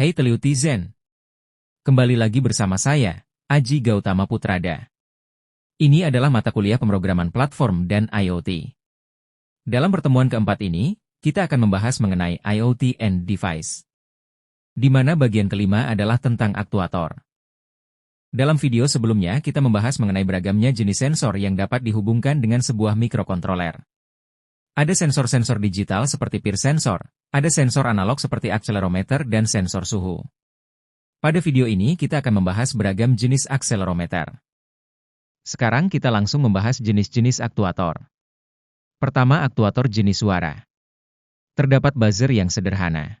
Hey Telutizen, kembali lagi bersama saya, Aji Gautama Putrada. Ini adalah mata kuliah pemrograman platform dan IoT. Dalam pertemuan keempat ini, kita akan membahas mengenai IoT and Device, di mana bagian kelima adalah tentang aktuator. Dalam video sebelumnya kita membahas mengenai beragamnya jenis sensor yang dapat dihubungkan dengan sebuah mikrokontroler. Ada sensor-sensor digital seperti peer sensor, ada sensor analog seperti akselerometer dan sensor suhu. Pada video ini kita akan membahas beragam jenis akselerometer. Sekarang kita langsung membahas jenis-jenis aktuator. Pertama, aktuator jenis suara. Terdapat buzzer yang sederhana.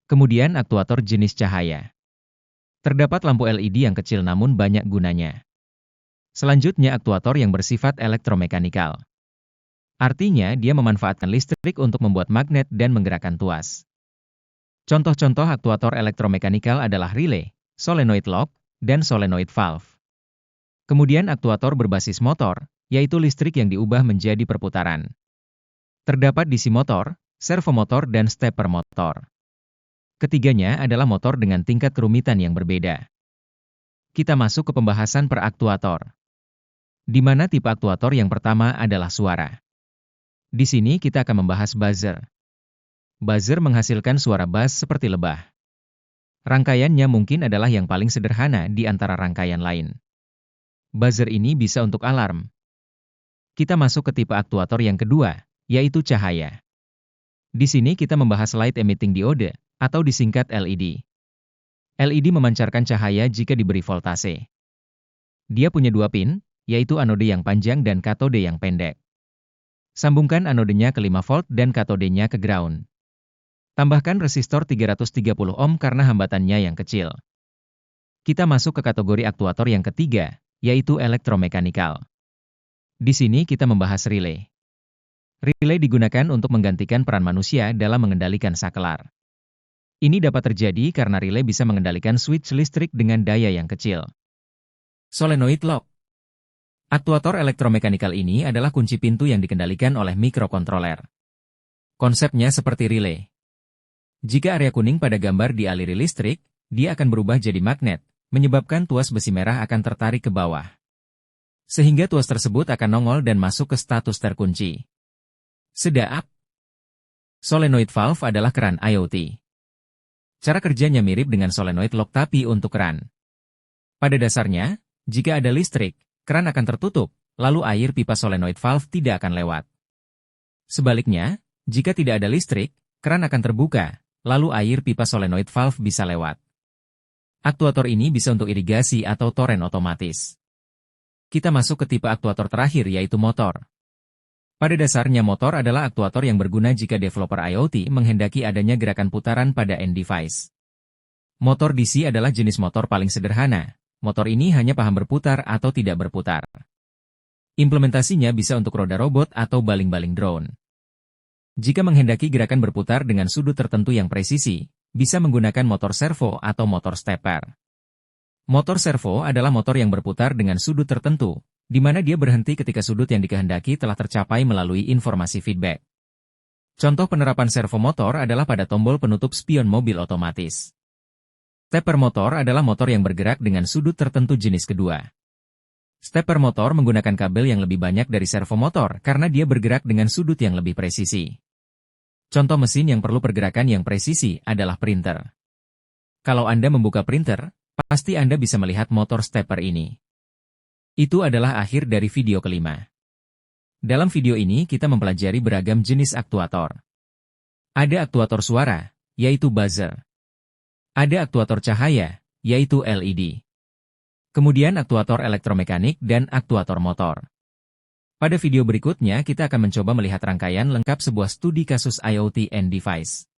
Kemudian aktuator jenis cahaya. Terdapat lampu LED yang kecil namun banyak gunanya. Selanjutnya aktuator yang bersifat elektromekanikal. Artinya dia memanfaatkan listrik untuk membuat magnet dan menggerakkan tuas. Contoh-contoh aktuator elektromekanikal adalah relay, solenoid lock, dan solenoid valve. Kemudian aktuator berbasis motor, yaitu listrik yang diubah menjadi perputaran. Terdapat DC motor, servomotor, dan stepper motor. Ketiganya adalah motor dengan tingkat kerumitan yang berbeda. Kita masuk ke pembahasan per aktuator, di mana tipe aktuator yang pertama adalah suara. Di sini kita akan membahas buzzer. Buzzer menghasilkan suara bass seperti lebah. Rangkaiannya mungkin adalah yang paling sederhana di antara rangkaian lain. Buzzer ini bisa untuk alarm. Kita masuk ke tipe aktuator yang kedua, yaitu cahaya. Di sini kita membahas light emitting diode, atau disingkat LED. LED memancarkan cahaya jika diberi voltase. Dia punya dua pin, yaitu anode yang panjang dan katode yang pendek. Sambungkan anodenya ke 5 volt dan katodenya ke ground. Tambahkan resistor 330 ohm karena hambatannya yang kecil. Kita masuk ke kategori aktuator yang ketiga, yaitu elektromekanikal. Di sini kita membahas relay. Relay digunakan untuk menggantikan peran manusia dalam mengendalikan saklar. Ini dapat terjadi karena relay bisa mengendalikan switch listrik dengan daya yang kecil. Solenoid lock. Aktuator elektromekanikal ini adalah kunci pintu yang dikendalikan oleh mikrokontroler. Konsepnya seperti relay. Jika area kuning pada gambar dialiri listrik, dia akan berubah jadi magnet, menyebabkan tuas besi merah akan tertarik ke bawah. Sehingga tuas tersebut akan nongol dan masuk ke status terkunci. Sedap. Solenoid valve adalah keran IoT. Cara kerjanya mirip dengan solenoid lock tapi untuk keran. Pada dasarnya, jika ada listrik, keran akan tertutup, lalu air pipa solenoid valve tidak akan lewat. Sebaliknya, jika tidak ada listrik, keran akan terbuka, lalu air pipa solenoid valve bisa lewat. Aktuator ini bisa untuk irigasi atau toren otomatis. Kita masuk ke tipe aktuator terakhir yaitu motor. Pada dasarnya motor adalah aktuator yang berguna jika developer IoT menghendaki adanya gerakan putaran pada end device. Motor DC adalah jenis motor paling sederhana. Motor ini hanya paham berputar atau tidak berputar. Implementasinya bisa untuk roda robot atau baling-baling drone. Jika menghendaki gerakan berputar dengan sudut tertentu yang presisi, bisa menggunakan motor servo atau motor stepper. Motor servo adalah motor yang berputar dengan sudut tertentu, di mana dia berhenti ketika sudut yang dikehendaki telah tercapai melalui informasi feedback. Contoh penerapan servo motor adalah pada tombol penutup spion mobil otomatis. Stepper motor adalah motor yang bergerak dengan sudut tertentu jenis kedua. Stepper motor menggunakan kabel yang lebih banyak dari servo motor karena dia bergerak dengan sudut yang lebih presisi. Contoh mesin yang perlu pergerakan yang presisi adalah printer. Kalau Anda membuka printer, pasti Anda bisa melihat motor stepper ini. Itu adalah akhir dari video kelima. Dalam video ini kita mempelajari beragam jenis aktuator. Ada aktuator suara, yaitu buzzer. Ada aktuator cahaya, yaitu LED. Kemudian aktuator elektromekanik dan aktuator motor. Pada video berikutnya kita akan mencoba melihat rangkaian lengkap sebuah studi kasus IoT and Device.